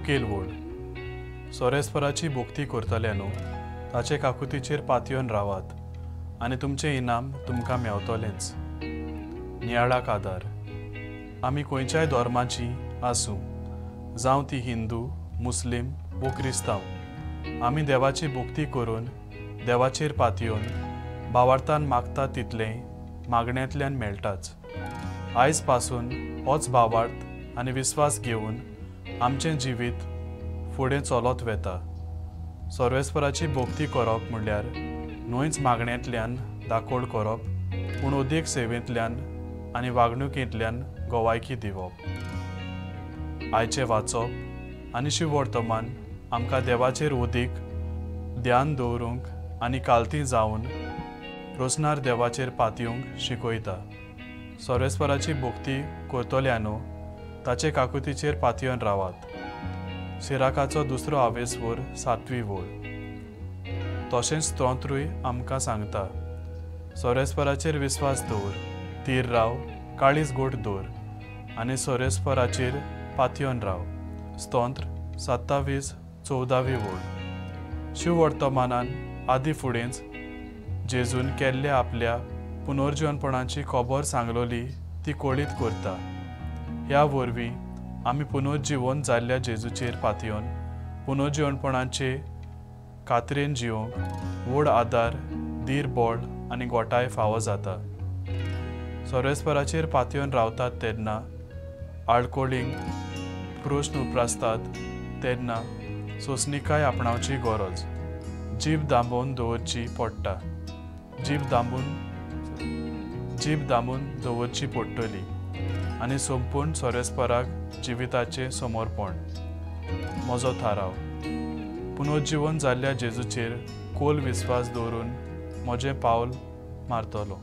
मुखेल वोड सोरेस्पराची भोक्ती करतल्यानो ताचे काकुतीचेर पातयेवन रावात आनी तुमचें इनाम तुमकां मेवतलेंच. नियाळाक आदार. आमी खंयच्याय धर्माची आसूं, जावं ती हिंदू, मुस्लीम वो क्रिस्तांव, आमी देवाची भोक्ती करून देवाचेर पातयेवन भावार्थान मागता तितलें मागण्यांतल्यान मेळटाच. आयज पासून होच भावार्थ आनी विस्वास घेवन आमचें जिवीत फुडें चलत वेता. सर्वेस्पराची भोक्ती करप म्हणल्यार न्हयच मागण्यांतल्यान दाखोड करप, पूण उदेक सेवेंतल्यान आनी वागणुकेंतल्यान गोवायकी दिवप. आयचें वाचप आनी शिव वर्तमान आमकां देवाचेर उदीक ध्यान दवरूंक आनी कालती जावन रोसनार देवाचेर पातयेवंक शिकयता. सर्वेस्पराची भोक्ती करतल्यानो ताचे काकुतीचेर पातयेवन रावात. सिराकाचो दुसरो आवेसवोर 7वी वोळ. तशेंच स्तोत्रूय आमकां सांगता, सर्वेस्पराचेर विस्वास दवर, थीर राव, काळीज घोट दवर आनी सर्वेस्पराचेर पातयेवन राव. स्तोत्र 27-14वी वोळ. शिव वर्तमानान आदी फुडेंच जेजून केल्ल्या आपल्या पुनर्जीवनपणाची खबर सांगलोली ती कोळीत करता. ह्या वरवीं आमी पुनर्जीवन जाल्ल्या जेजूचेर पातयेवन पुनर्जीवनपणाचे खात्रेन जिवंक व्हड आदार, धीर, बोळ आनी गोठाय फावो जाता. सर्वेस्पराचेर पातयेवन रावतात तेन्ना आळकोळींक प्रश्न उप्रासतात तेन्ना सोंसणीकाय आपणावची गरज. जीब दांबोवन दवरची पडटा. जीब दांबून दवरची पडटली आनी संपूर्ण सर्वेस्पराक जिविताचें समर्पण. म्हजो थाराव. पुनर्जीवन जाल्ल्या जेजूचेर खोल विस्वास दवरून म्हजें पावल मारतलो.